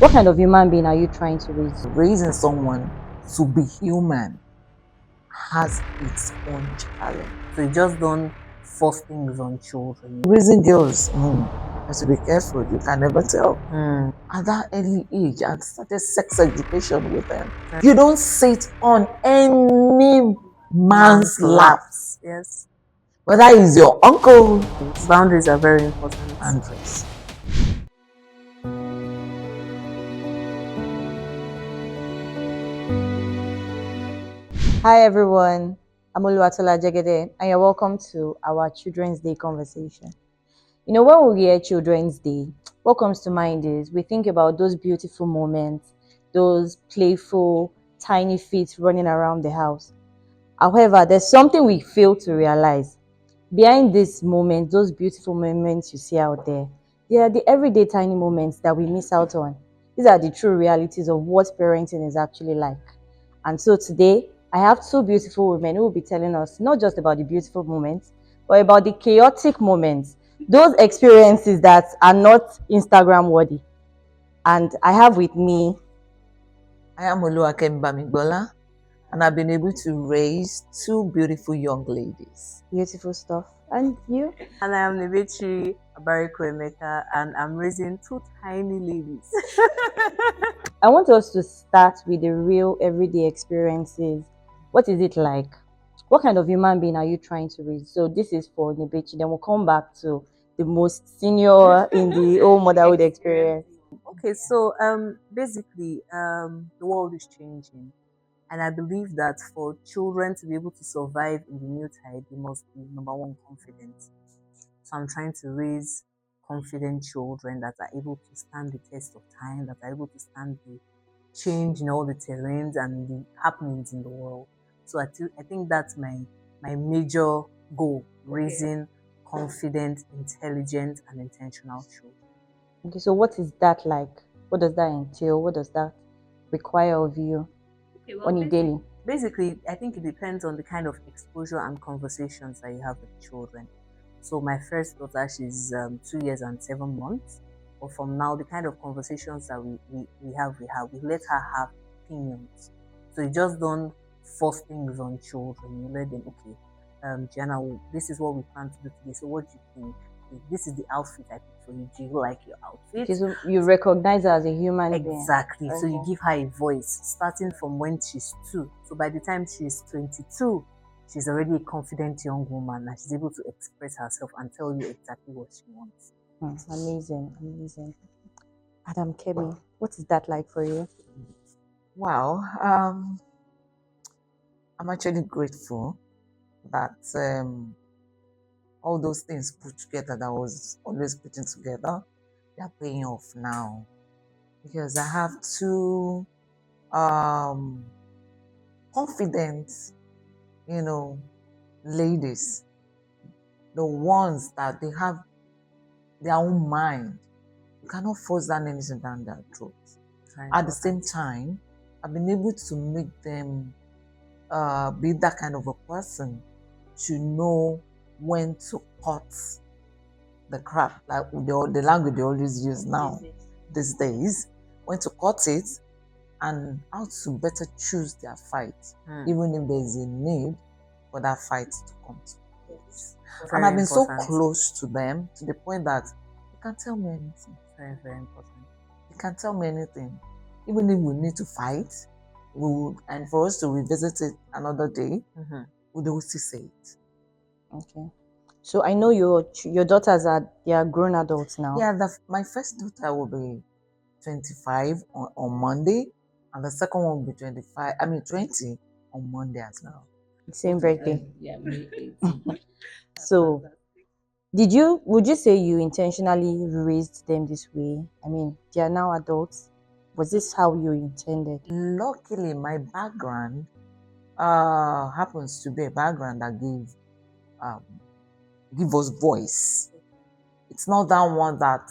What kind of human being are you trying to raise? Raising someone to be human has its own challenge. So you just don't force things on children. Raising girls, you have to be careful. You can never tell. At that early age, I started sex education with them. You don't sit on any man's laps. Yes. Whether he's your uncle. Boundaries are very important. Boundaries. Hi everyone, I'm Oluwatola Jegede and you're welcome to our Children's Day conversation. You know, when we hear Children's Day, what comes to mind is we think about those beautiful moments, those playful, tiny feet running around the house. However, there's something we fail to realize. Behind these moments, those beautiful moments you see out there, they are the everyday tiny moments that we miss out on. These are the true realities of what parenting is actually like. And so today, I have two beautiful women who will be telling us not just about the beautiful moments, but about the chaotic moments, those experiences that are not Instagram worthy. And I have with me. I am Oluwakem Bamigbola, and I've been able to raise two beautiful young ladies. Beautiful stuff. And you? And I am Nebechi Abariko-Emeka, and I'm raising two tiny ladies. I want us to start with the real everyday experiences. What is it like? What kind of human being are you trying to raise? So this is for Nebechi. Then we'll come back to the most senior in the whole motherhood experience. Okay, so basically, the world is changing, and I believe that for children to be able to survive in the new tide, they must be number one confident. So I'm trying to raise confident children that are able to stand the test of time, that are able to stand the change in all the terrains and the happenings in the world. So I think that's my major goal: raising confident, intelligent, and intentional children. Okay, so what is that like? What does that entail? What does that require of you on a daily? Basically, I think it depends on the kind of exposure and conversations that you have with children. So my first daughter, she's 2 years and 7 months. But from now, the kind of conversations that we let her have opinions. So you just don't force things on children. You let them, okay, Gianna, this is what we plan to do today. So what do you think? This is the outfit I picked for you. Do you like your outfit? Okay, so you recognize her as a human being. Exactly. So you Okay. give her a voice starting from when she's 2. So by the time she's 22, she's already a confident young woman and she's able to express herself and tell you exactly what she wants. Amazing, amazing. Adam Kemi, what is that like for you? Wow, I'm actually grateful that all those things put together that I was always putting together, they're paying off now. Because I have two confident, ladies, the ones that they have their own mind. You cannot force down anything down their throat. At the same time, I've been able to make them be that kind of a person to know when to cut the crap, like the language they always use now these days, when to cut it and how to better choose their fight, even if there's a need for that fight to come to place. And I've been so close to them to the point that you can tell me anything. Very, very important. You can tell me anything. Even if we need to fight, we would, and for us to revisit it another day, we will still say it. Okay. So I know your daughters they are grown adults now. Yeah, my first daughter will be 25 on Monday, and the second one will be 20 on Monday as well. Same birthday. Yeah, May 18. So would you say you intentionally raised them this way? I mean, they are now adults. Was this how you intended? Luckily, my background happens to be a background that give us voice. It's not that one that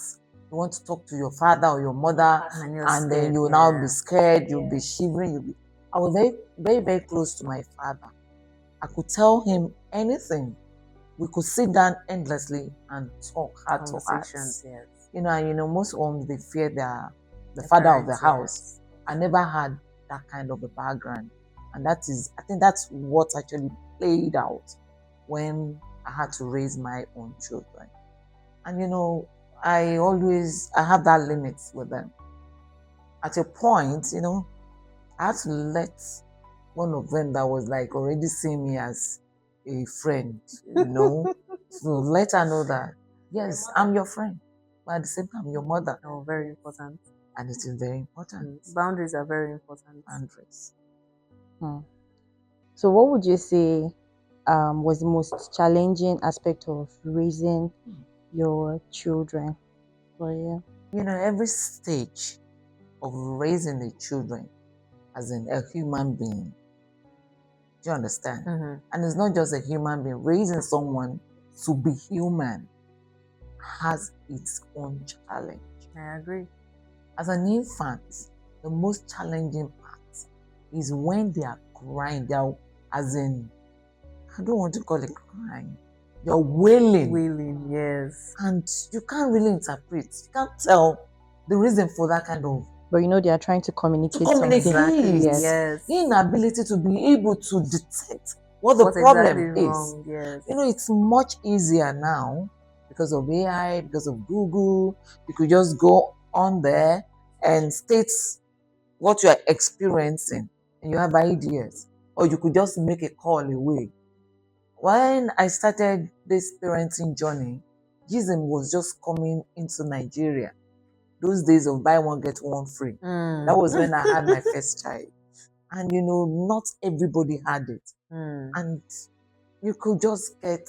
you want to talk to your father or your mother and then you will now be scared, you'll be shivering. I was very, very, very close to my father. I could tell him anything. We could sit down endlessly and talk heart to heart. Yes. Most homes, they fear the The father of the parents, house. yes. I never had that kind of a background. And I think that's what actually played out when I had to raise my own children. And I have that limit with them. At a point, I had to let one of them that was like already seeing me as a friend, so let her know that, yes, I'm your friend, but at the same time, I'm your mother. Oh, very important. And it is very important. Boundaries are very important. Boundaries. So, what would you say was the most challenging aspect of raising your children for you? Every stage of raising the children as in a human being, do you understand? And it's not just a human being. Raising someone to be human has its own challenge. I agree. As an infant, the most challenging part is when they are crying. They are, as in, I don't want to call it crying. They're wailing. Wailing, yes. And you can't really interpret. You can't tell the reason for that kind of. But they are trying to communicate something. Exactly, Yes. yes. The inability to be able to detect what the What's problem exactly is. Wrong, yes. It's much easier now because of AI, because of Google. You could just go on there and state what you are experiencing and you have ideas. Or you could just make a call away. When I started this parenting journey, GSM was just coming into Nigeria. Those days of buy one, get one free. That was when I had my first child. And not everybody had it. And you could just get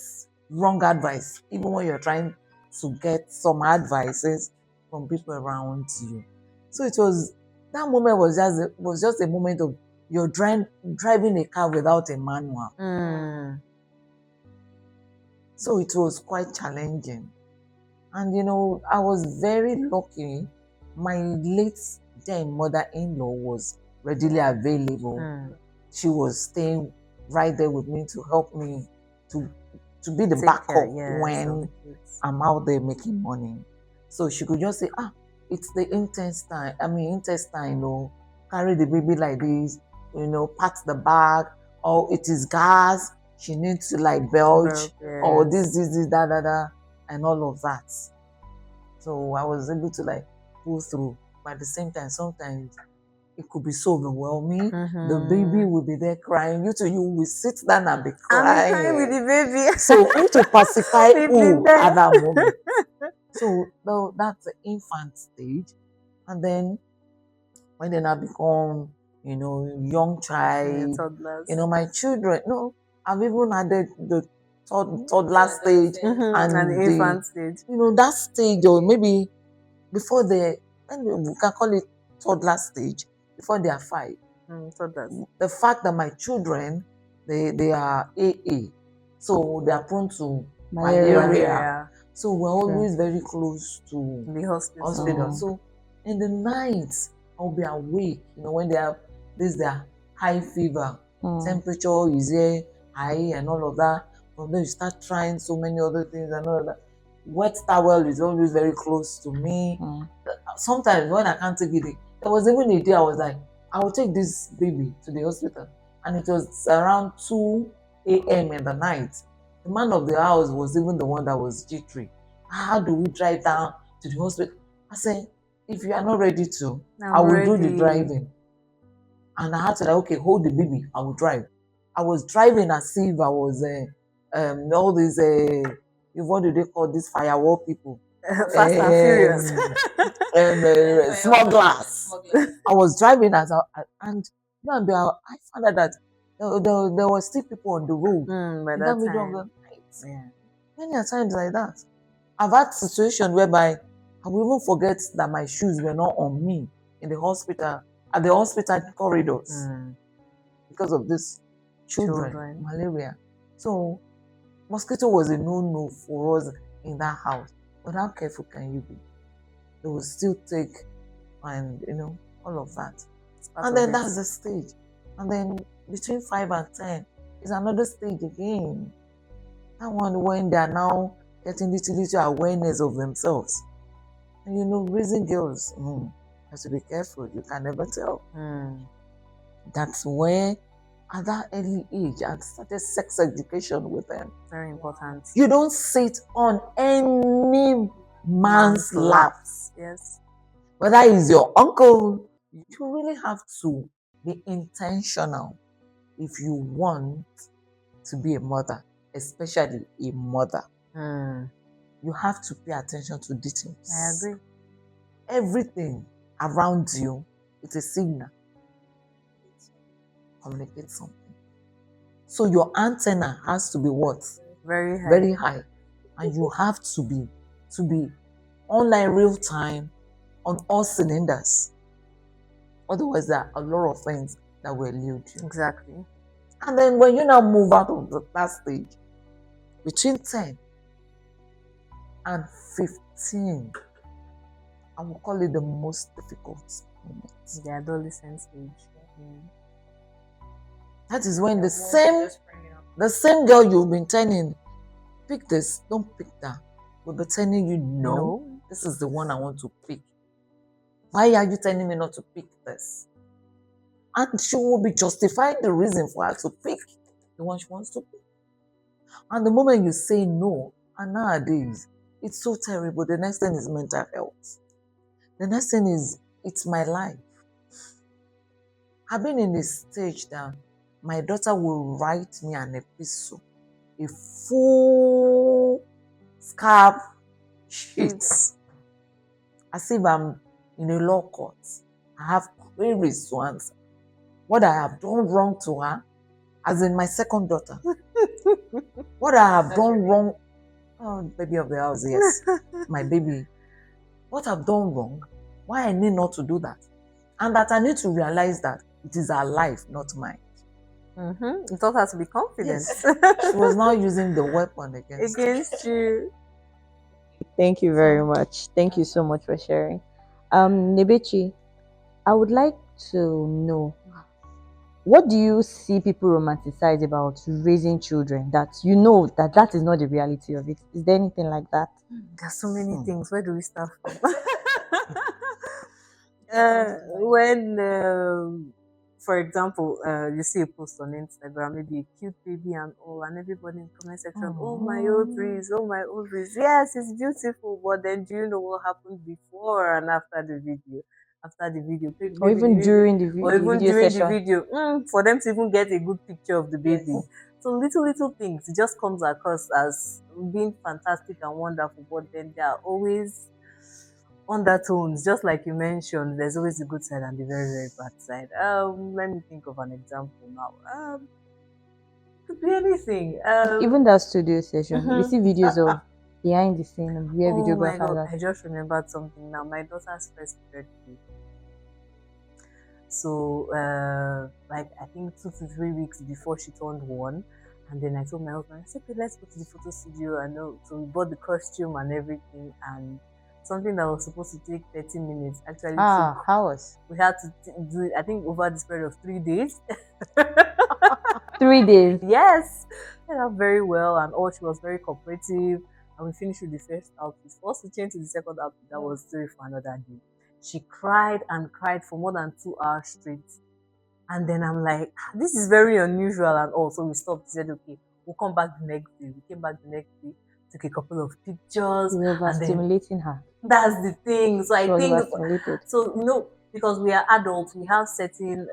wrong advice, even when you're trying to get some advices from people around you. So that moment was just a moment of you're driving a car without a manual. So it was quite challenging. And I was very lucky. My late then mother-in-law was readily available. She was staying right there with me to help me to be the backup when I'm out there making money. So she could just say, it's the intestine, carry the baby like this, pat the bag, or it is gas, she needs to like belch, or this, that, and all of that. So I was able to like pull through. But at the same time, sometimes it could be so overwhelming. The baby will be there crying. You will sit down and be crying. I'm crying with the baby. So who to pacify who at that moment? So that's the infant stage. And then when they now become, young child, toddlers. My children, no, I've even added the toddler stage and the infant stage. That stage, or maybe before we can call it toddler stage, before they are 5. The fact that my children, they are AA, so they are prone to malaria. So we're always very close to the hospital. So in the night, I'll be awake, when they have their high fever, temperature is here, high and all of that. From there you start trying so many other things and all of that. Wet towel is always very close to me. Sometimes when I can't take it, there was even a day I was like, I will take this baby to the hospital. And it was around 2 a.m. in the night. The man of the house was even the one that was jittery. How do we drive down to the hospital? I said, if you are not ready to, I will do the driving. And I had to like, okay, hold the baby, I will drive. I was driving as if I was all these what do they call these firewall people? Fast and furious. Smugglers. I was driving and I found out that there were still people on the road by in that middle of time. the night. Many times like that. I've had situations whereby I will even forget that my shoes were not on me in the hospital, at the hospital corridors, because of this children, malaria. So mosquito was a no-no for us in that house. But how careful can you be? They will still take and all of that. And then that's the stage. And then between 5 and 10 is another stage again. That one when they are now getting little awareness of themselves. And raising girls, have to be careful. You can never tell. Mm. That's where, at that early age, I started sex education with them. Very important. You don't sit on any man's laps. Yes. Whether he's your uncle, you really have to be intentional if you want to be a mother, especially a mother. Mm. You have to pay attention to details. I agree. Everything around you is a signal. Communicate something. So your antenna has to be what? Very high. Very high. And you have to be online real time on all cylinders. Otherwise, there are a lot of things that will elude you. Exactly. And then when you now move out of that stage, between 10 and 15, I will call it the most difficult moment. The adolescent stage. That is when the same girl you've been telling, pick this, don't pick that, will be telling you, no, this is the one I want to pick. Why are you telling me not to pick this? And she will be justifying the reason for her to pick the one she wants to pick. And the moment you say no, and nowadays, it's so terrible. The next thing is mental health. The next thing is, it's my life. I've been in this stage that my daughter will write me an epistle, a full scarf sheets, as if I'm in a law court. I have queries to answer. What I have done wrong to her, as in my second daughter. What I have done wrong, oh, baby of the house, yes, my baby. What I've done wrong, why I need not to do that. And that I need to realize that it is her life, not mine. You taught her to be confident. Yes. She was now using the weapon against you. Thank you very much. Thank you so much for sharing. Nebechi, I would like to know, what do you see people romanticize about raising children that you know that is not the reality of it? Is there anything like that? There's so many things. Where do we start from? When for example, you see a post on Instagram, maybe a cute baby and all, and everybody in the comment section, oh my ovaries, oh my ovaries. Yes, it's beautiful, but then do you know what happened before and after the video? After the video, Or even during the video session. the video, for them to even get a good picture of the baby. Yes. So little things, it just comes across as being fantastic and wonderful, but then there are always undertones, just like you mentioned. There's always the good side and the very, very bad side. Let me think of an example now. Could be anything. Even that studio session, we see videos of behind the scene where videographers. I just remembered something now. My daughter's first birthday. So, like I think 2 to 3 weeks before she turned 1, and then I told my husband, I said, okay, let's go to the photo studio. And so we bought the costume and everything, and something that was supposed to take 30 minutes actually took. How was? We had to do it, I think, over this period of 3 days. 3 days? Yes. Turned out very well, and all, she was very cooperative, and we finished with the first outfit. For us to change to the second outfit, that was still for another day. She cried and cried for more than 2 hours straight. And then I'm like, this is very unusual and all. So we stopped. Said, okay, we'll come back the next day. We came back the next day, took a couple of pictures. We were stimulating her. That's the thing. So I think, so because we are adults, we have certain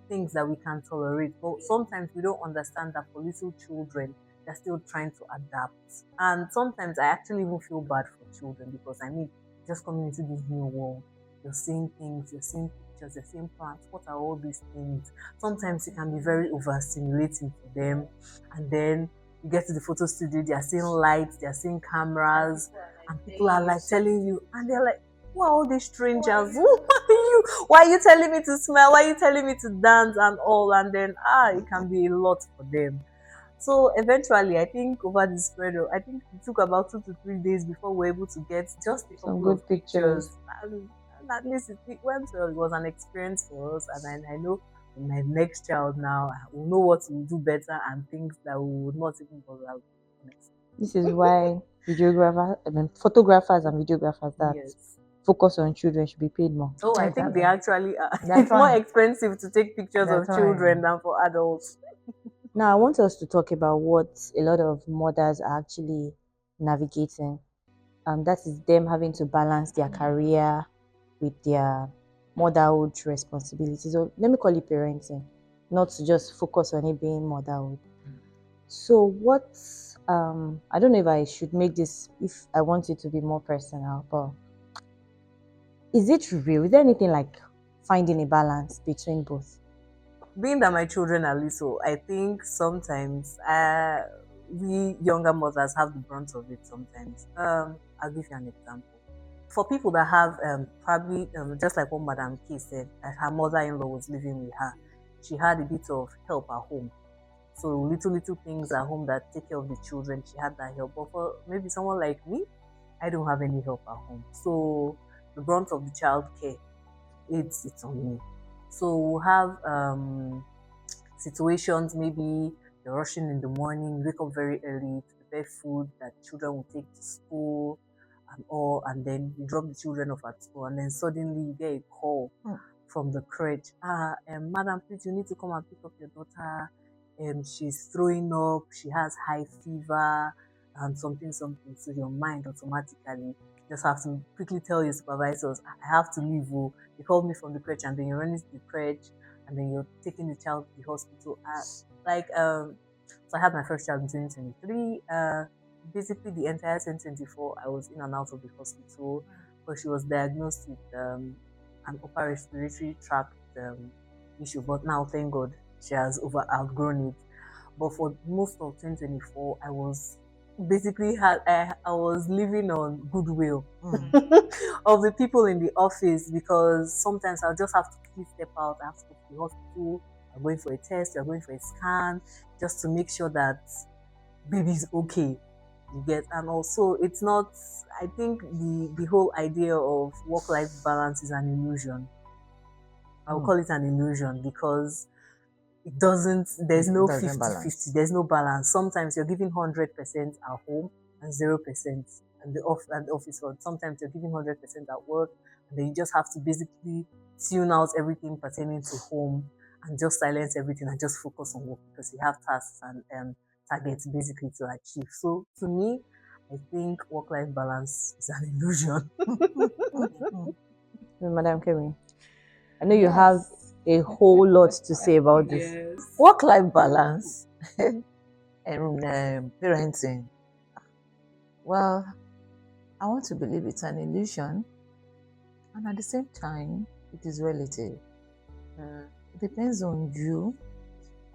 things that we can tolerate. But sometimes we don't understand that for little children, they're still trying to adapt. And sometimes I actually even feel bad for children, because just coming into this new world, you're seeing things, you're seeing pictures, you're seeing plants. What are all these things? Sometimes it can be very overstimulating for them. And then you get to the photo studio, they're seeing lights, they're seeing cameras, and people are like telling you, and they're like, who are all these strangers? Who are you? Why are you telling me to smile? Why are you telling me to dance and all? And then it can be a lot for them. So eventually, I think over this period, I think it took about 2 to 3 days before we were able to get just a couple of pictures. And at least it went well. It was an experience for us, and I know my next child now will know what to do better and things that we would not even bother with. This is why photographers and videographers, that focus on children should be paid more. Oh, I think they Exactly. actually are. They're It's more trying. expensive to take pictures They're of children trying. than for adults. Now, I want us to talk about what a lot of mothers are actually navigating. That is them having to balance their career with their motherhood responsibilities. So let me call it parenting, not to just focus on it being motherhood. So what I don't know if I should make this, if I want it to be more personal, but is it real? Is there anything like finding a balance between both? Being that my children are little, I think sometimes we younger mothers have the brunt of it sometimes. I'll give you an example. For people that have probably just like what Madam K said, that her mother-in-law was living with her, she had a bit of help at home. So little things at home that take care of the children, she had that help. But for maybe someone like me, I don't have any help at home. So the brunt of the child care, it's on me. So we'll have situations, maybe you're rushing in the morning, wake up very early to prepare food that children will take to school and all, and then you drop the children off at school, and then suddenly you get a call from the crèche. Madam, please, you need to come and pick up your daughter. She's throwing up, she has high fever, and something. So your mind automatically just have to quickly tell your supervisors, I have to leave. Oh. They called me from the crèche, and then you're running to the crèche, and then you're taking the child to the hospital. So I had my first child in 2023. Basically, the entire 2024, I was in and out of the hospital because she was diagnosed with an upper respiratory tract issue. But now, thank God, she has outgrown it. But for most of 2024, I was basically I was living on goodwill of the people in the office, because sometimes I'll just have to quickly step out. I have to go to the hospital. I'm going for a test. You're going for a scan, just to make sure that baby's okay. You get, and also it's not. I think the whole idea of work-life balance is an illusion. I will call it an illusion because it doesn't, there's no Doesn't 50-50, balance. there's no balance. Sometimes you're giving 100% at home and 0% at the office work. Sometimes you're giving 100% at work, and then you just have to basically tune out everything pertaining to home and just silence everything and just focus on work, because you have tasks and targets basically to achieve. So to me, I think work-life balance is an illusion. Madam Kemi, I know you have a whole lot to say about this. Yes. Work-life balance and parenting. Well, I want to believe it's an illusion, and at the same time, it is relative. It depends on you,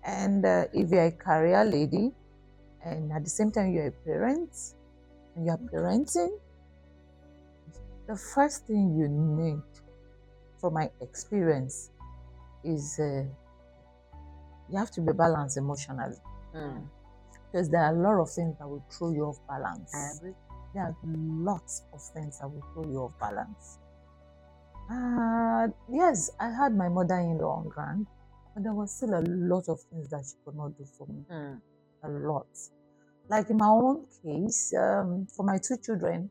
and if you're a career lady, and at the same time you're a parent, and you're parenting, the first thing you need, from my experience, is you have to be balanced emotionally. Because there are a lot of things that will throw you off balance. I agree. There are lots of things that will throw you off balance. Yes, I had my mother-in-law on ground, but there was still a lot of things that she could not do for me. A lot. Like in my own case, for my two children,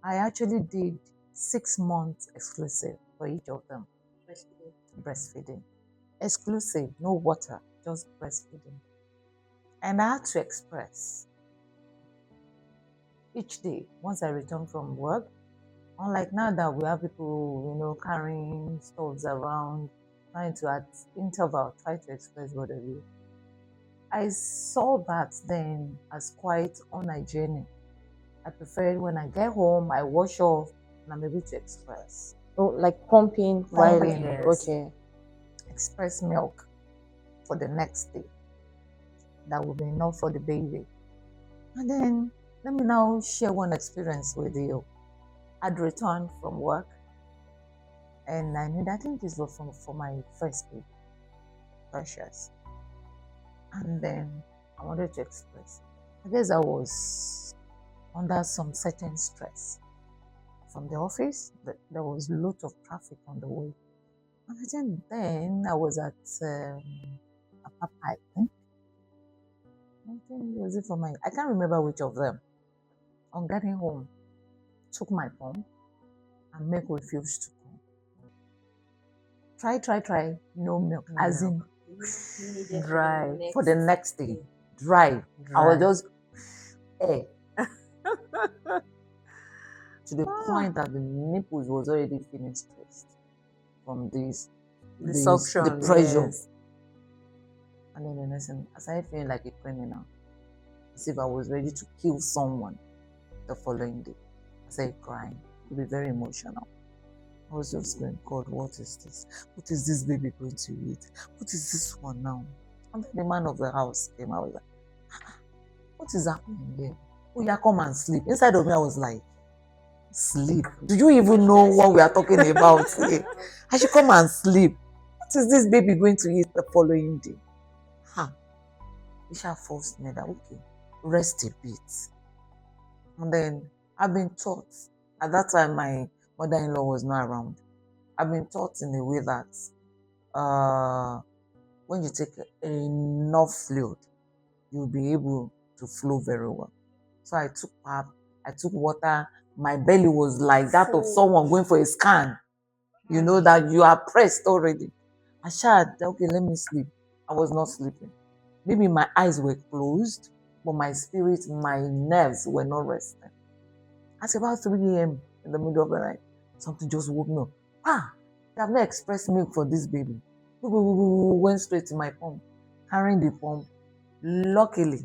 I actually did 6 months exclusive for each of them. Breastfeeding. Exclusive, no water, just breastfeeding. And I had to express each day once I returned from work. Unlike now that we have people, carrying stoves around, trying to at interval try to express what they do. I saw that then as quite unhygienic. I preferred when I get home, I wash off, and I'm able to express. Oh, like pumping while Yes. okay. Express milk for the next day. That will be enough for the baby. And then let me now share one experience with you. I'd returned from work, and I think this was for my first baby, Precious. And then I wanted to express. I guess I was under some certain stress from the office. There was a lot of traffic on the way. And I think then I was at a Papa, I think was it for I can't remember which of them. On getting home, took my phone and milk refused to come. Try, no milk. No As in, milk. Dry. for the next day, dry. I was Dry. just, eh, to the point that the nipples was already feeling stressed from The suction, the pressure. yes. And then the next thing, I started feeling like a criminal, as if I was ready to kill someone the following day. I started crying, to be very emotional. I was just going, God, what is this? What is this baby going to eat? What is this one now? And then the man of the house came. I was like, what is happening here? Oh, yeah, come and sleep. Inside of me, I was like, sleep? Do you even know what we are talking about here? I should come and sleep. What is this baby going to eat the following day? Isha forced me that, okay, rest a bit. And then I've been taught, at that time my mother-in-law was not around. I've been taught in a way that when you take enough fluid, you'll be able to flow very well. So I took pap, I took water, my belly was like that of someone going for a scan. You know that you are pressed already. I said, okay, let me sleep. I was not sleeping. Maybe my eyes were closed, but my spirit, my nerves were not resting. At about 3 a.m. in the middle of the night, something just woke me up. They have not expressed milk for this baby. Went straight to my pump, carrying the pump. Luckily,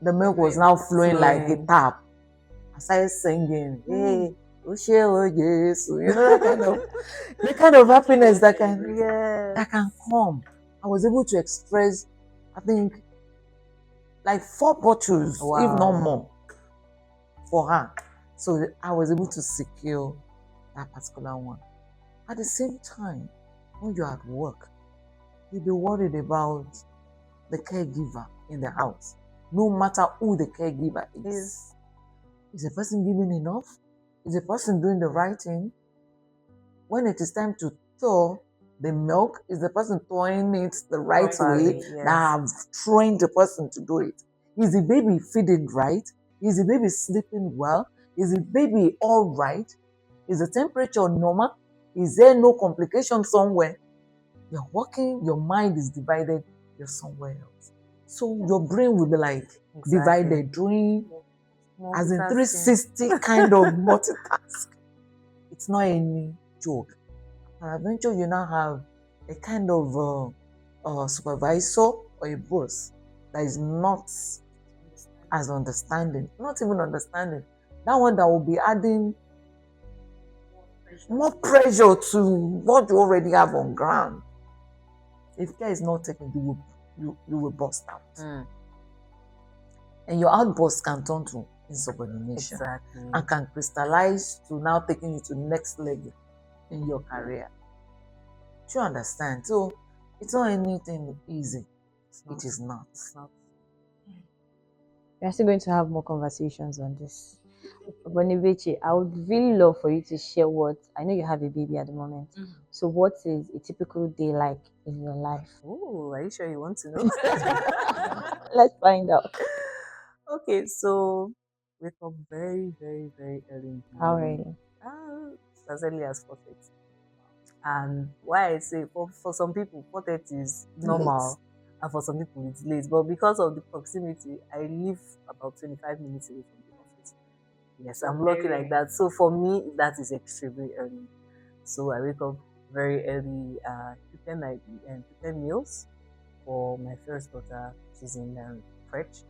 the milk was now flowing like a tap. I started singing, hey, Jesus, you know, the kind of happiness that can come. I was able to express, I think, like 4 bottles, if not more, for her. So I was able to secure that particular one. At the same time, when you're at work, you'll be worried about the caregiver in the house. No matter who the caregiver is. Is the person giving enough? Is the person doing the right thing? When it is time to thaw the milk, is the person thawing it the right way? Yes. That I've trained the person to do it. Is the baby feeding right? Is the baby sleeping well? Is the baby all right? Is the temperature normal? Is there no complication somewhere? You're working, your mind is divided, you're somewhere else. So your brain will be like divided, doing as in 360 kind of multitask. It's not any joke. Peradventure, you now have a kind of supervisor or a boss that is not as understanding, not even understanding. That one that will be adding more pressure to what you already have on ground. If care is not taken, you will burst out. And your outburst can turn to insubordination and can crystallize to now taking you to the next level in your career. Do you understand? So it's not anything easy. It is not. We're still going to have more conversations on this. Bonivechi, I would really love for you to share what I know you have a baby at the moment. So what is a typical day like in your life? Oh, are you sure you want to know? Let's find out. Okay, so wake up very, very, very early. How early? As early as 4:30. And why I say for some people 4:30 is normal, and for some people it's late. But because of the proximity, I live about 25 minutes away from the office. Yes, I'm lucky like that. So for me, that is extremely early. So I wake up very early, prepare meals for my first daughter. She's in crèche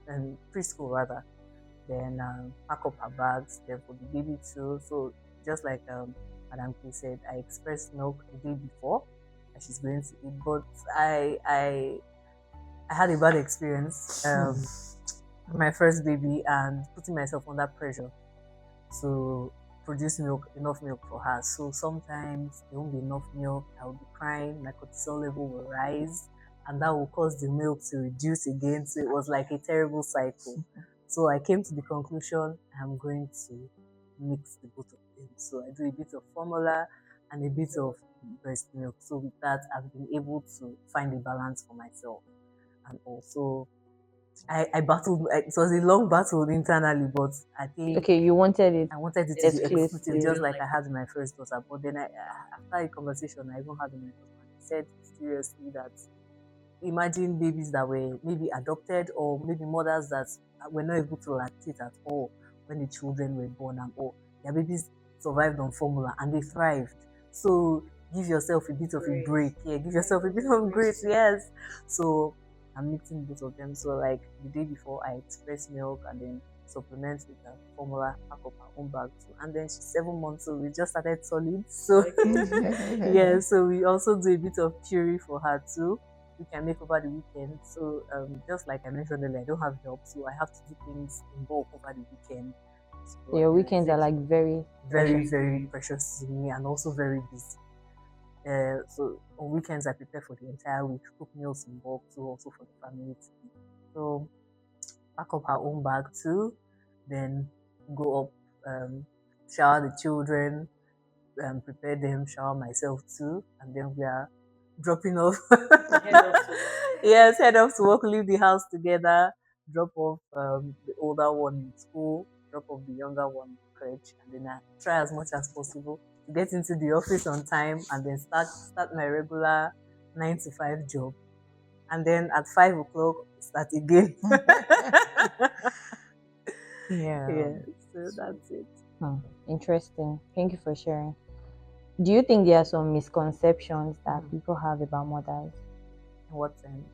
and preschool rather. Then pack up her bags. Then for the baby too. So just like Madam K said, I expressed milk the day before that she's going to eat. But I had a bad experience. My first baby and putting myself under pressure to produce enough milk for her. So sometimes there won't be enough milk. I will be crying. My cortisol level will rise, and that will cause the milk to reduce again. So it was like a terrible cycle. So I came to the conclusion I'm going to mix the both of them. So I do a bit of formula and a bit of breast milk. So with that, I've been able to find a balance for myself and also I battled. It was a long battle internally, but I think Okay, you wanted it I wanted it to be exclusive, exclusive. just like I had with my first daughter. But then after a conversation I even had with my husband, he said seriously that imagine babies that were maybe adopted or maybe mothers that were not able to lactate at all when the children were born and all. Their babies survived on formula and they thrived. So give yourself a bit of a break. Yeah, give yourself a bit of grace. Yes. So I'm mixing both of them. So like the day before I express milk and then supplement with the formula, pack up her own bag too. And then she's 7 months, so we just started solid. So yeah, so we also do a bit of puree for her too. We can make over the weekend. So just like I mentioned earlier, I don't have help, so I have to do things in bulk over the weekend. So Your weekends are like very very, precious. very precious to me and also very busy. So on weekends I prepare for the entire week, cook meals in bulk too, also for the family to eat. So pack up her own bag too, then go up, shower the children, prepare them, shower myself too, and then we are dropping off. Yes, head off to work, leave the house together, drop off the older one in school, drop off the younger one in crèche, and then I try as much as possible to get into the office on time and then start my regular 9 to 5 job. And then at 5 o'clock start again. Yeah. Yeah, so that's it. Hmm. Interesting. Thank you for sharing. Do you think there are some misconceptions that people have about mothers? In what sense?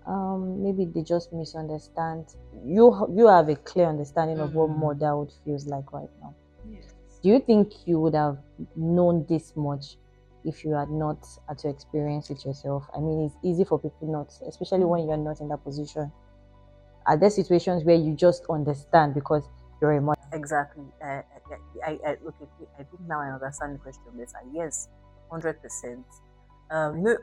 Maybe they just misunderstand. You have a clear understanding of what motherhood feels like right now. Yes. Do you think you would have known this much if you had not had to experience it yourself? I mean, it's easy for people not, especially when you're not in that position. Are there situations where you just understand because you're a mother? Exactly. Okay. I think now I understand the question better. Yes, 100%.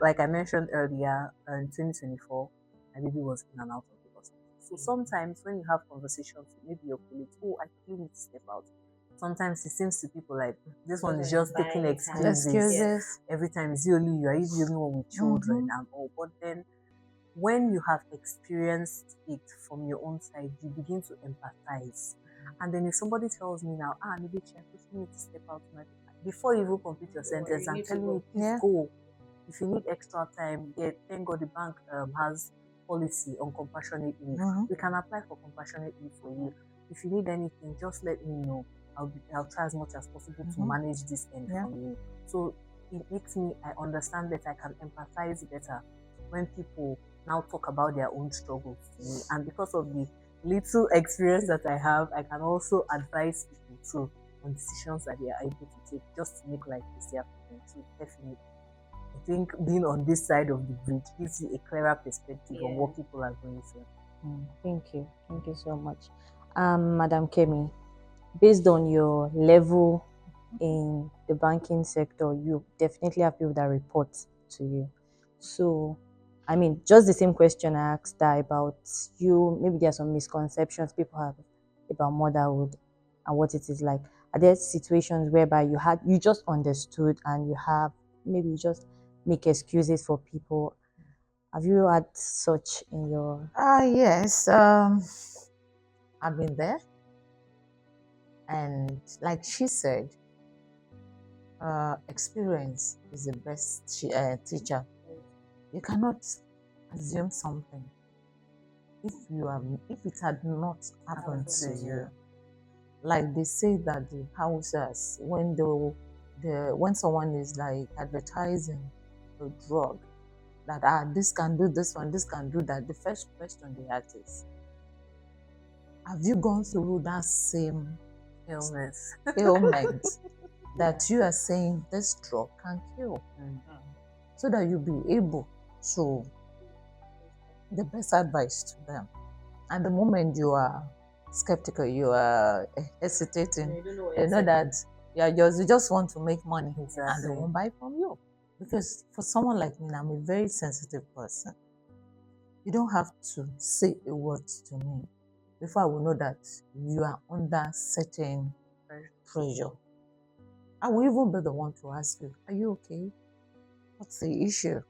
Like I mentioned earlier, in 2024, my baby was in and out of the hospital. So sometimes when you have conversations with maybe your colleagues, oh, I really need to step out. Sometimes it seems to people like this one is just taking excuses. Excuses. Every time it's you only you are you the only one with children and all. But then when you have experienced it from your own side, you begin to empathize. And then if somebody tells me now, maybe I pushing me to step out, before you even complete your sentence, I'm telling you, please Yeah. go. If you need extra time, thank God the bank has policy on compassionate leave. We can apply for compassionate leave for you. If you need anything, just let me know. I'll try as much as possible to manage this end for you. So it makes me, I understand that I can empathize better when people now talk about their own struggles to me. And because of the little experience that I have, I can also advise people too on decisions that they are able to take just to make life easier for them. So definitely, I think being on this side of the bridge gives you a clearer perspective on what people are going through. Thank you. Thank you so much. Madam Kemi, based on your level in the banking sector, you definitely have people that report to you. So, I mean, just the same question I asked that about you, maybe there are some misconceptions people have about motherhood and what it is like. Are there situations whereby you just understood and you have maybe you just make excuses for people? Have you had such in your Yes. I've been there. And like she said, experience is the best teacher. You cannot assume something if it had not happened to you. Like they say that the houses when someone is like advertising a drug that this can do this one, this can do that, the first question they ask is, have you gone through that same Illness. ailment that you are saying this drug can cure? So that you'll be able to the best advice to them. And the moment you are skeptical, you are hesitating, you know that you just want to make money and they won't buy from you. Because for someone like me, I'm a very sensitive person. You don't have to say a word to me before I will know that you are under certain pressure. I will even be the one to ask you, are you okay? What's the issue?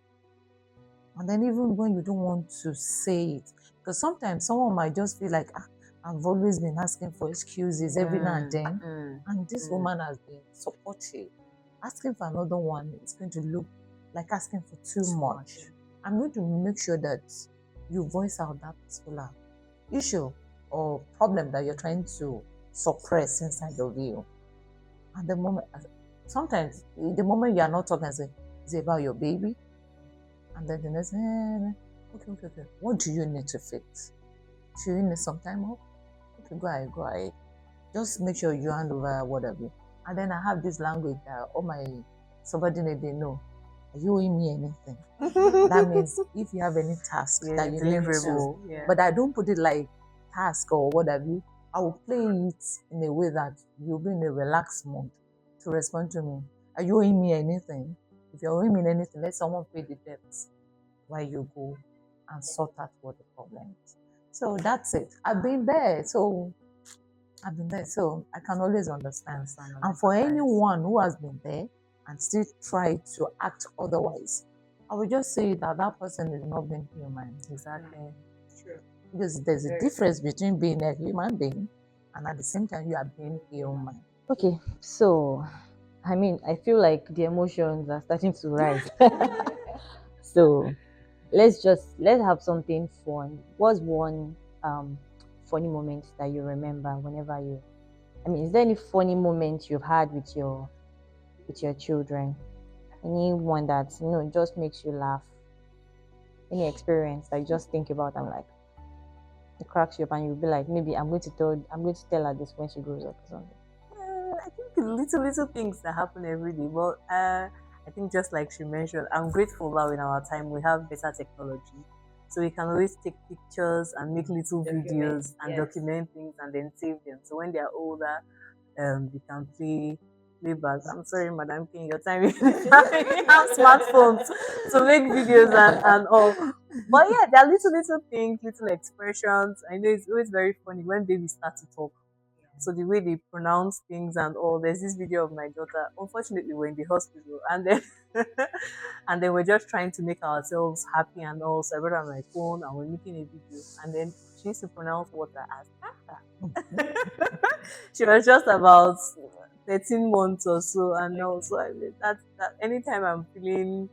And then even when you don't want to say it, Because sometimes someone might just feel like, I've always been asking for excuses every now and then, and this woman has been supportive. Asking for another one is going to look like asking for too much. I'm going to make sure that you voice out that particular issue or problem that you're trying to suppress inside of you. At the moment, sometimes the moment you are not talking, say, is it about your baby? And then the next, okay. What do you need to fix? Do you need some time off? Okay, go ahead. Just make sure you hand over whatever. And then I have this language that all my subordinates, they know. Are you owing me anything? That means if you have any task that you need to, but I don't put it like task or whatever. I will play it in a way that you'll be in a relaxed mode to respond to me. Are you owing me anything? If you're owing me anything, let someone pay the debts while you go and sort out what the problem is. So that's it. I've been there, so I can always understand. And for anyone who has been there and still try to act otherwise, I would just say that that person is not being human. Exactly. True. Because there's a difference between being a human being and at the same time you are being human. Okay, so I mean, I feel like the emotions are starting to rise. So let's have something fun. What's one funny moment that you remember whenever you? I mean, is there any funny moment you've had with your children? Anyone that just makes you laugh? Any experience that you just think about and like it cracks you up and you'll be like, maybe I'm going to tell her this when she grows up or something. I think little things that happen every day. But I think just like she mentioned, I'm grateful that in our time we have better technology. So we can always take pictures and make little videos and document things and then save them. So when they are older, they can play back. I'm sorry, Madam King, your time you have smartphones to make videos and all. But yeah, there are little things, little expressions. I know it's always very funny when babies start to talk. So the way they pronounce things and all. There's this video of my daughter. Unfortunately, we're in the hospital, and then and then we're just trying to make ourselves happy and all. So I brought her my phone and we're making a video. And then she used to pronounce water as Tata. She was just about 13 months or so, and also I mean that anytime I'm feeling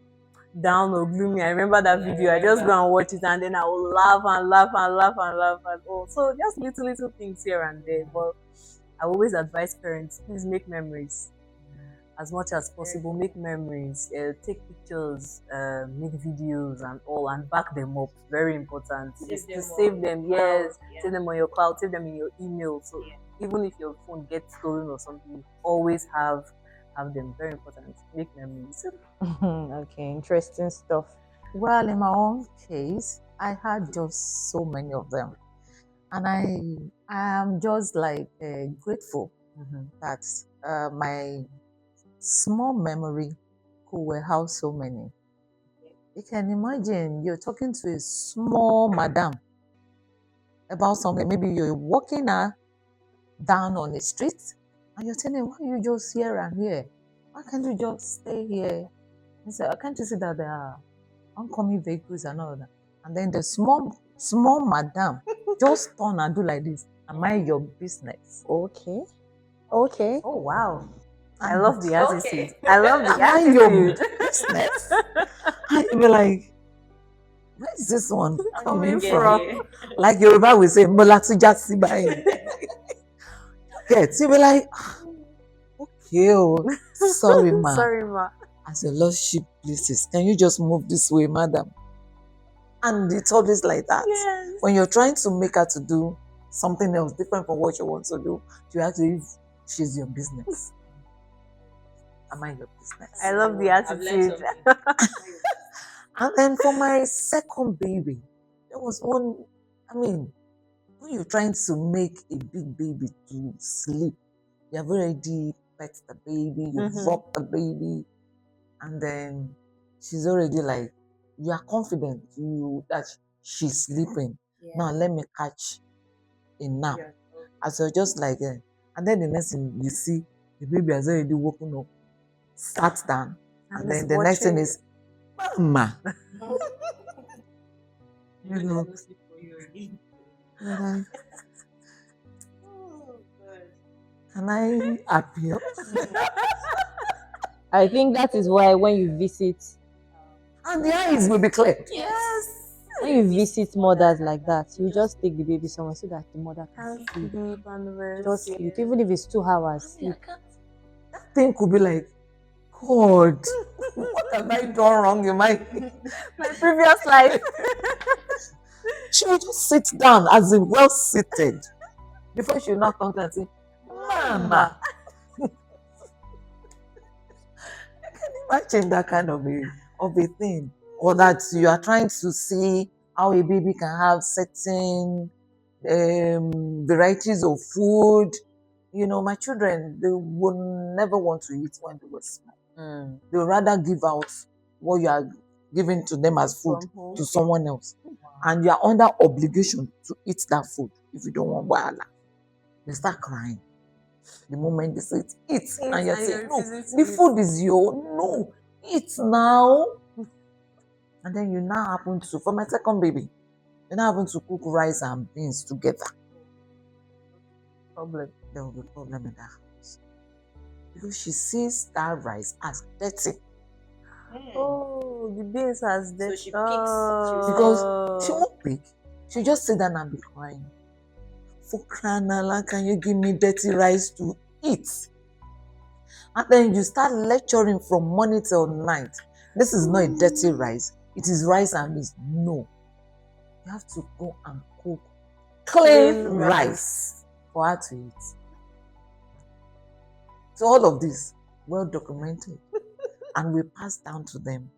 down or gloomy, I remember that video. I just go and watch it, and then I will laugh and laugh and laugh and laugh and all. So just little things here and there. But I always advise parents, please make memories as much as possible. Make memories, take pictures, make videos and all, and back them up. Very important. To save them, yes. Save them on your cloud, save them in your email. So even if your phone gets stolen or something, you always have them. Very important. Make memories. Okay, interesting stuff. Well, in my own case, I had just so many of them, and I am just like grateful that my small memory could warehouse so many. You can imagine you're talking to a small madam about something. Maybe you're walking her down on the street and you're telling her, why you just here and here? Why can't you just stay here? He said, can't you see that there are oncoming vehicles and all that? And then the small madam just turn and do like this and mind your business. Okay. Oh wow. I love the attitude. I love the Mind your attitude. business. And you be like, where is this one coming from? Like Yoruba will say, Molatuja Sibai. Yes, you be like, okay, sorry, ma. Sorry, ma. As your lordship pleases, can you just move this way, madam? And it's always like that. Yes. When you're trying to make her to do something else different from what you want to do, you have to leave, she's your business. Am I your business? I love the attitude. And then for my second baby, there was one, I mean, when you're trying to make a big baby to sleep, you have already pet the baby, you've rocked the baby, and then she's already like, you are confident that she's sleeping. Yeah. Now let me catch a nap. Yeah. As you're just like, and then the next thing you see, the baby has already woken up, sat down, and then the next thing is, Mama. You know, Like, can I appear? I think that is why when you visit, And the eyes will be clear. Yes. when you visit mothers like that, you just take the baby somewhere so that the mother can Can't sleep. sleep and rest. Just sleep, even if it's 2 hours. Sleep. That thing could be like, God, what have I done wrong in my previous life? She will just sit down as in well seated before she will not come and say, Mama. I can imagine that kind of a thing. Or that you are trying to see how a baby can have certain varieties of food. You know, my children, they would never want to eat when they were small. They would rather give out what you are giving to them as food to someone else. And you are under obligation to eat that food if you don't want wahala. They start crying. The moment they say eat, and you're saying, no, the food is your, no, eat now. And then you now happen to, for my second baby, you now happen to cook rice and beans together. Problem, there will be problem in that house. Because she sees that rice as dirty. Oh, the beans has dirty. So she picks. Because she won't pick. She'll just sit down and be crying. For crying, can you give me dirty rice to eat? And then you start lecturing from morning till night. This is not a dirty rice. It is rice and beans. No. You have to go and cook clean rice for her to eat. So all of this, well documented. And we pass down to them.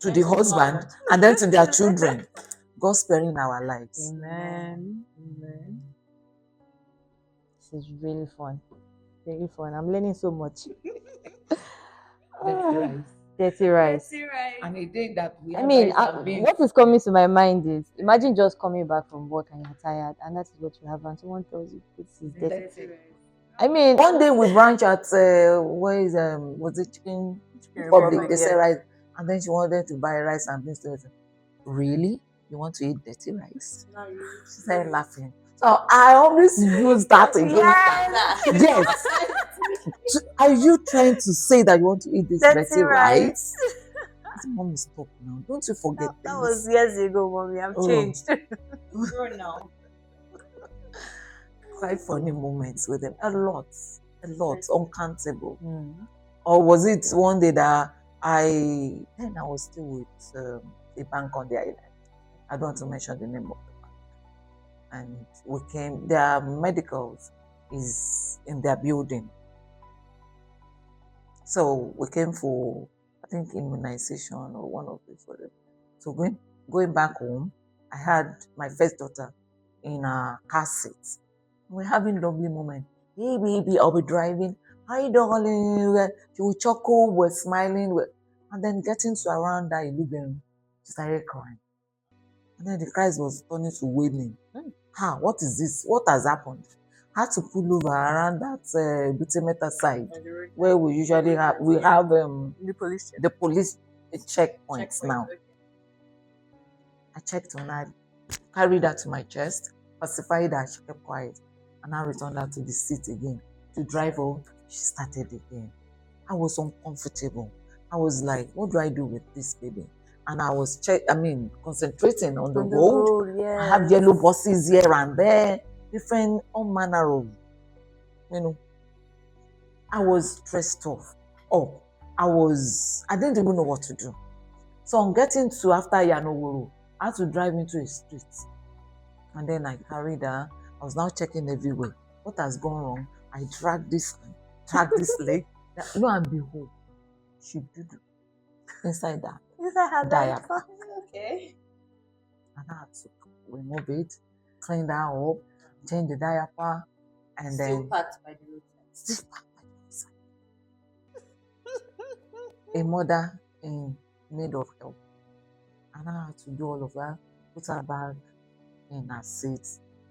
To the husband and then to their children. God sparing our lives. Amen. Amen. This is really fun. Really fun. I'm learning so much. Dirty rice. Dirty rice. And a day that we I mean, what is coming to my mind is imagine just coming back from work and you're tired, and that is what you have, and someone tells you this is dirty. I mean, one day we branch at where is was it Chicken Republic? They said rice, and then she wanted to buy rice and beans. Really? You want to eat dirty rice? She started laughing. So I always use that against yes. Are you trying to say that you want to eat this dirty rice? Mommy, stop now. Don't you forget that was years ago, Mommy. I've changed. now. Quite funny moments with them. A lot, uncountable. Or was it one day that I was still with a bank on the island. I don't want to mention the name of the bank. And we came, their medicals is in their building. So we came for, I think, immunization or one of it for them. So going back home, I had my first daughter in a car seat. We're having a lovely moment. Hey baby, I'll be driving. Hi darling. She will chuckle, we're smiling. And then getting to around that Iluberin, she started crying. And then the cries was turning to wailing. What is this? What has happened? I had to pull over around that Butimeta side where we usually have the police checkpoints now. Okay. I checked on her, carried her to my chest, pacified her, she kept quiet, and I returned her to the seat again. To drive home, she started again. I was uncomfortable. I was like, what do I do with this baby? And I was concentrating on the road. Yes. I have yellow buses here and there, different all manner of, I was stressed off. I didn't even know what to do. So on getting to after Yanoworo, I had to drive into a street. And then I carried her. I was now checking everywhere. What has gone wrong? I dragged this leg. Lo and behold, she did inside that. Diaper. Okay. And I had to remove it, clean that up, change the diaper, and Still then packed by the roadside. A mother in need of help. And I had to do all of that, put her bag in her seat,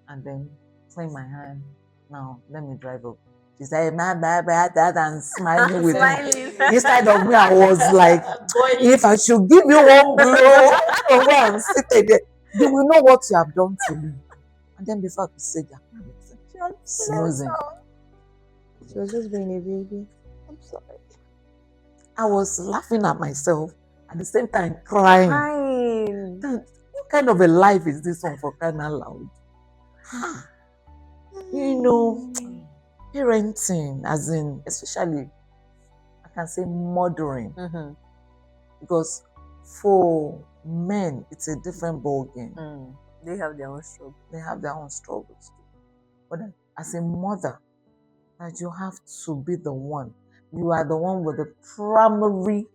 and then clean my hand. Now let me drive up. She said, and smiling with me. Inside of me, I was like, if I should give you one blow, I'm sitting there. You will know what you have done to me. And then before I could say that, snoozing. She was just being a baby. I'm sorry. I was laughing at myself at the same time crying. What kind of a life is this one for crying out loud? You know, parenting, as in, especially, I can say mothering. Because for men, it's a different ballgame. They have their own struggles. They have their own struggles too. But as a mother, that you have to be the one. You are the one with the primary,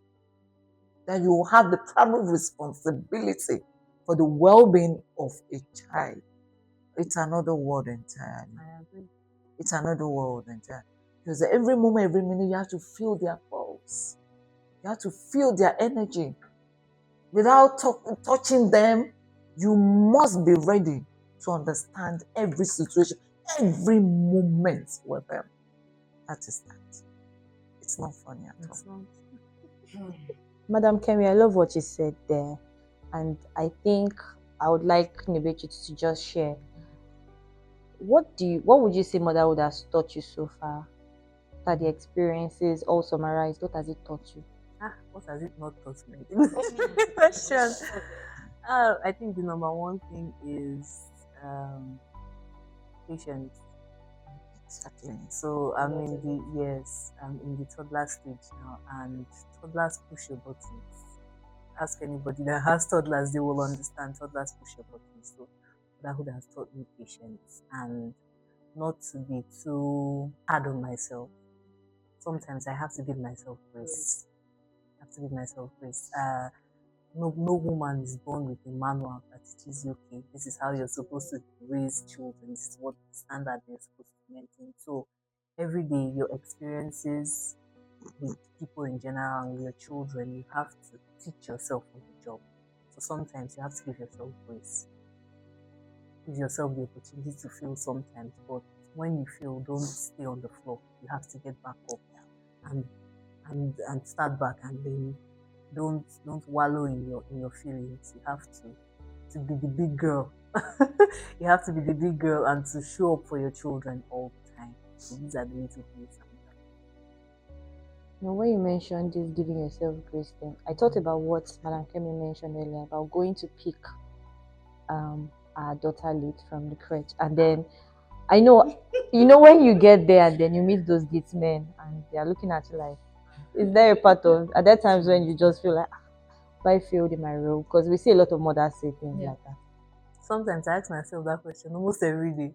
that you have the primary responsibility for the well-being of a child. It's another world entirely. I agree. It's another world entirely. Because every moment, every minute, you have to feel their pulse. You have to feel their energy. Without touching them, you must be ready to understand every situation, every moment with them. That is that. It's not funny at all. Madam Kemi, I love what you said there. And I think I would like Nibechi to just share. What would you say motherhood has taught you so far? That the experiences all summarized, what has it taught you? What has it not taught me? Question. I think the number one thing is patience. Exactly. So I'm in the toddler stage now, and toddlers push your buttons. Ask anybody that has toddlers, they will understand. Toddlers push your buttons. So motherhood has taught me patience and not to be too hard on myself. Sometimes I have to give myself grace. No woman is born with a manual that teaches you, okay, this is how you're supposed to raise children, this is what standard you're supposed to maintain. So every day your experiences with people in general and with your children, you have to teach yourself on the job. So sometimes you have to give yourself grace. Give yourself the opportunity to feel sometimes, but when you feel, don't stay on the floor. You have to get back up and start back, and then don't wallow in your feelings. You have to be the big girl. You have to be the big girl and to show up for your children all the time. So these are the little things. Now, when you mentioned this giving yourself grace thing, I thought about what Madam Kemi mentioned earlier about going to pick our daughter late from the crèche, and then I know, when you get there and then you meet those gate men and they are looking at you like, is there a part of at that times when you just feel like, I failed in my role? Because we see a lot of mothers say things like that. Sometimes I ask myself that question almost every day.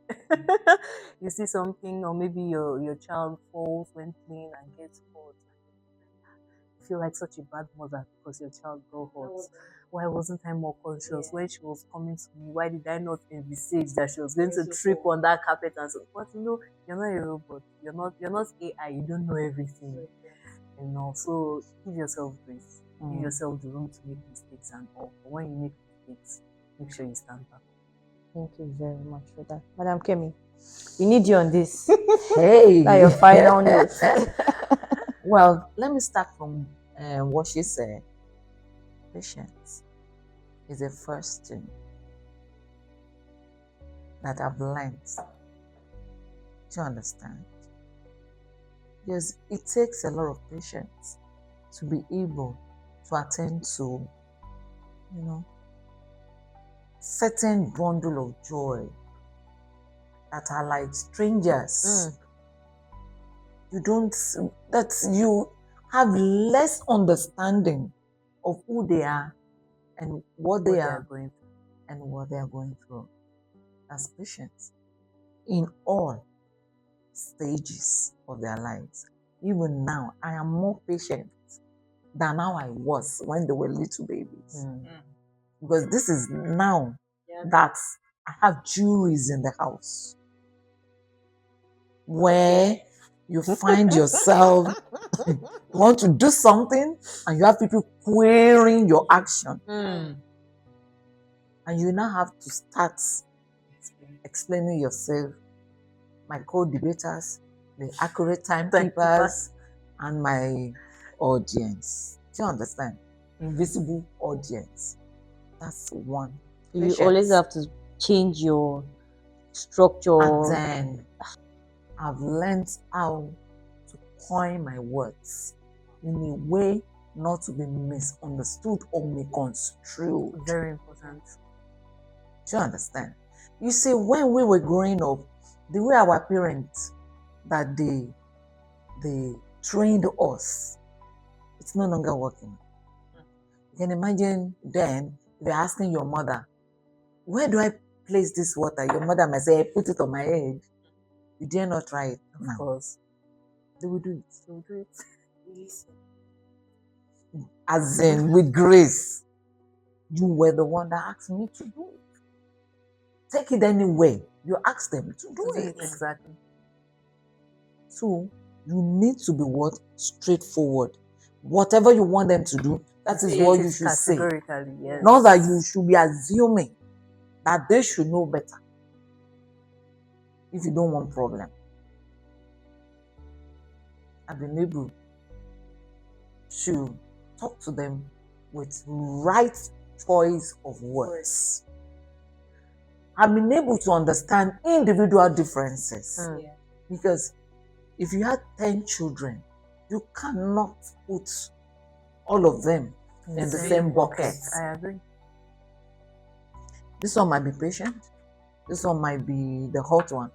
You see something, or maybe your child falls when playing and gets hurt. You feel like such a bad mother because your child got hurt. Why wasn't I more conscious when she was coming to me? Why did I not envisage that she was going to trip on that carpet and so? But you're not a robot. You're not AI. You don't know everything. So give yourself grace. Give yourself the room to make mistakes and all. But when you make mistakes, make sure you stand back. Thank you very much for that. Madam Kemi, we need you on this. Hey! That's your final note. Well, let me start from what she said. Patience is the first thing that I've learned to understand. Because it takes a lot of patience to be able to attend to, certain bundle of joy that are like strangers. You have less understanding of who they are and what they are going through and what they are going through. That's patience in all stages of their lives. Even now, I am more patient than how I was when they were little babies. Because this is now that I have jewelries in the house where you find yourself, you want to do something and you have people querying your action. And you now have to start explaining yourself. My co-debaters, the accurate timekeepers, and my audience. Do you understand? Invisible audience. That's one. You always Patience. have to change your structure. And then I've learned how to coin my words in a way not to be misunderstood or misconstrued. Very important. Do you understand? You see, when we were growing up, the way our parents that they trained us, it's no longer working. You can imagine then if you're asking your mother, where do I place this water? Your mother might say, put it on my head. You dare not try it. Of Now course. they will do it. They will do it. As in with grace. You were the one that asked me to do it. Take it anyway. You asked them to do it. Exactly. So you need to be what? Straightforward. Whatever you want them to do, that is what you should say. Categorically, yes. Not that you should be assuming that they should know better. If you don't want problem. I've been able to talk to them with right choice of words. I've been able to understand individual differences. Yeah. Because if you had 10 children, you cannot put all of them in the same bucket. I agree. This one might be patient. This one might be the hot one.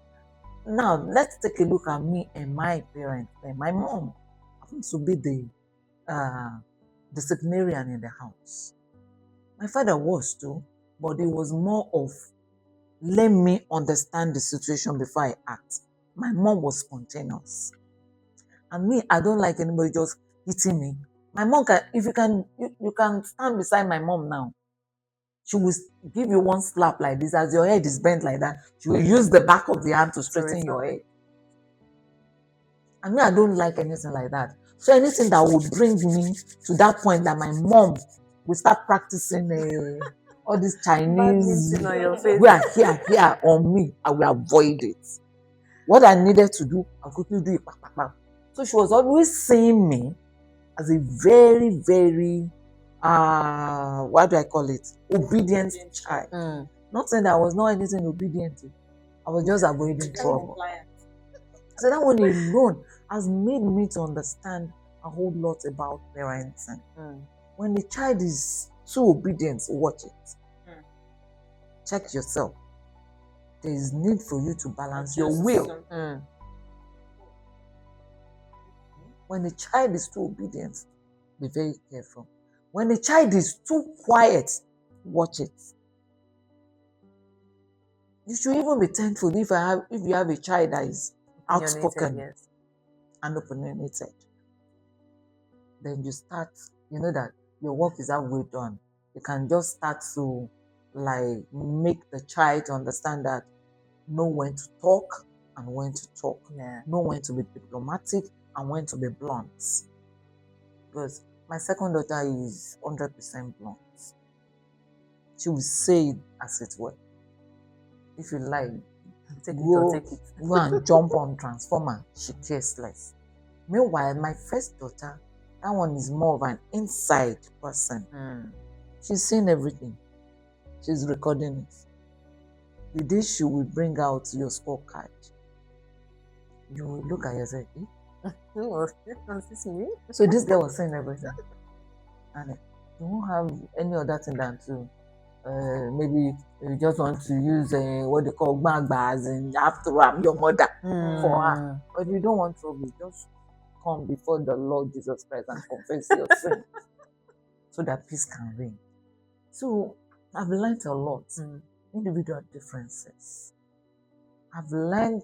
Now, let's take a look at me and my parents. And my mom happens to be the disciplinarian in the house. My father was too, but it was more of let me understand the situation before I act. My mom was spontaneous. And me, I don't like anybody just hitting me. My mom can, if you can, you can stand beside my mom now. She will give you one slap like this, as your head is bent like that. She will use the back of the hand to straighten your head. And me, I don't like anything like that. So anything that would bring me to that point that my mom will start practicing all these Chinese, on your face. we are here on me, I will avoid it. What I needed to do, I'll quickly do it. So she was always seeing me as a very, very, what do I call it? Obedient child. Not saying that I was not anything obedient to. I was just avoiding trouble. So that one alone has made me to understand a whole lot about parenting. When the child is too obedient, watch it. Check yourself. There is need for you to balance your will. When the child is too obedient, be very careful. When the child is too quiet, watch it. You should even be thankful if you have a child that is outspoken and opinionated. Then you start, you know that your work is halfway done. You can just start to like make the child understand that know when to talk and when to talk. Know when to be diplomatic and when to be blunt. Because my second daughter is 100% blunt. She will say it as it were. If you like, go and jump on transformer, she cares less. Meanwhile, my first daughter, that one is more of an inside person. She's seen everything. She's recording it. The day she will bring out your scorecard, you will look at yourself. So this girl was saying everything. And you won't have any other thing than to maybe you just want to use what they call gbagba, as in after I'm your mother for her. But you don't want trouble, just come before the Lord Jesus Christ and confess your sin so that peace can reign. So I've learned a lot. Individual differences. I've learned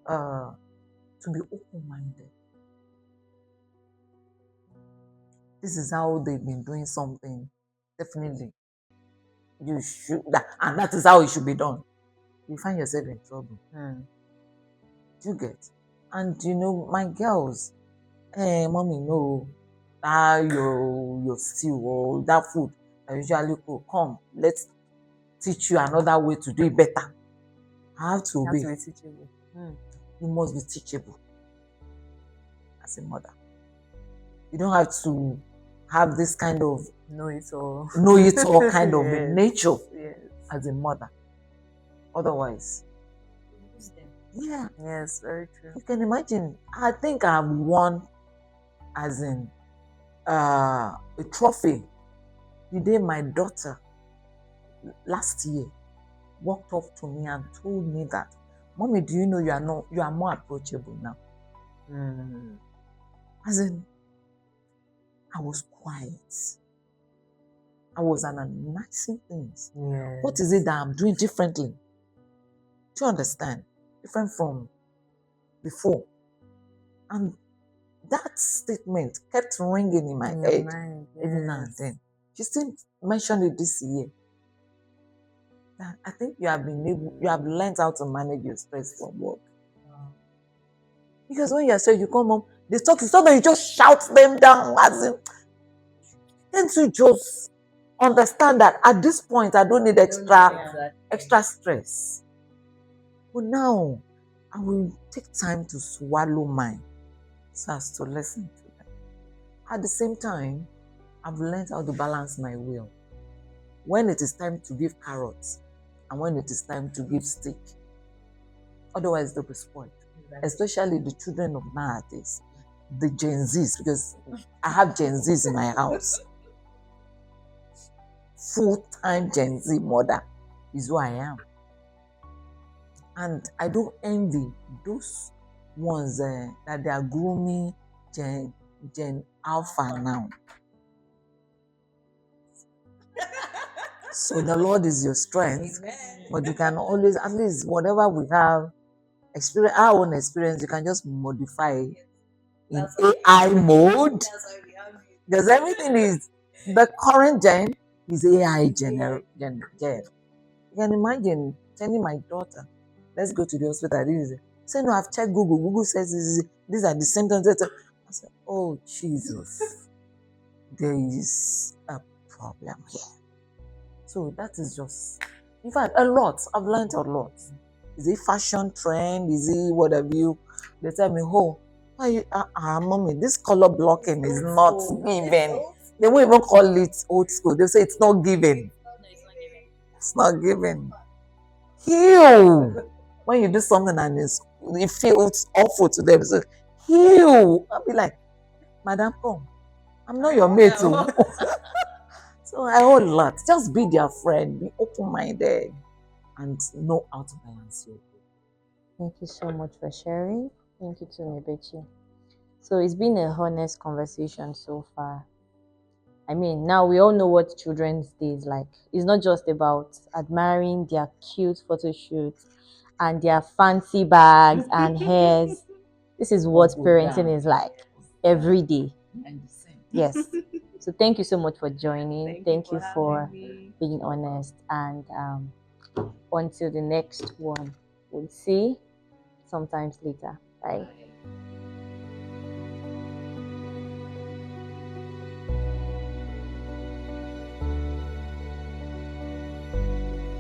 to be open-minded. This is how they've been doing something. Definitely. You should, and that is how it should be done. You find yourself in trouble. Do you get? And you know, my girls, mommy, no, your stew or that food I usually cook, come, let's teach you another way to do it better. I have to obey. You have to be teachable. You must be teachable as a mother. You don't have to have this kind of know it all kind of Yes, nature yes, as a mother. Otherwise, yeah, yes, very true. you can imagine. I think I've won, as in a trophy, the day my daughter last year walked up to me and told me that, "Mommy, do you know you are more approachable now?" As in, I was quiet. I was analyzing things. Yes. What is it that I'm doing differently? Do you understand? Different from before. And that statement kept ringing in my In your head mind, every now and yes. then. She still mentioned it this year. That I think you have learned how to manage your stress from work. Because when you're stressed, you come home, they talk to somebody, you just shout them down. As in, can't you just understand that at this point I don't need extra stress? But now I will take time to swallow mine so as to listen to them. At the same time, I've learned how to balance my will. When it is time to give carrots and when it is time to give stick. Otherwise, they'll be spoiled. Especially the children of nowadays, the Gen Zs, because I have Gen Zs in my house. Full-time Gen Z mother is who I am. And I don't envy those ones that they are grooming Gen Alpha now. So the Lord is your strength. Amen. But you can always, at least whatever we have, our own experience, you can just modify in AI mode. Because everything is, the current gen is AI gen. You can imagine telling my daughter, let's go to the hospital. Say, no, I've checked Google. Google says these are the symptoms. I said, oh, Jesus, there is a problem here. So that is just, in fact, a lot. I've learned a lot. Is it fashion trend? Is it what have you? They tell me, oh, mommy, this color blocking is not given. They won't even call it old school. They say it's not given. It's not given. Heal. When you do something and it feels awful to them, so heal. I'll be like, Madam, come. I'm not your mate. So I hold a lot. Just be their friend. Be open-minded and know how to balance your day. Thank you so much for sharing. Thank you to Nebechi. So it's been a honest conversation so far. I mean, now we all know what Children's Day is like. It's not just about admiring their cute photo shoots and their fancy bags and hairs. This is what parenting is like every day. Yes. So thank you so much for joining. Thank you for being honest. And until the next one, we'll see sometimes later. Bye.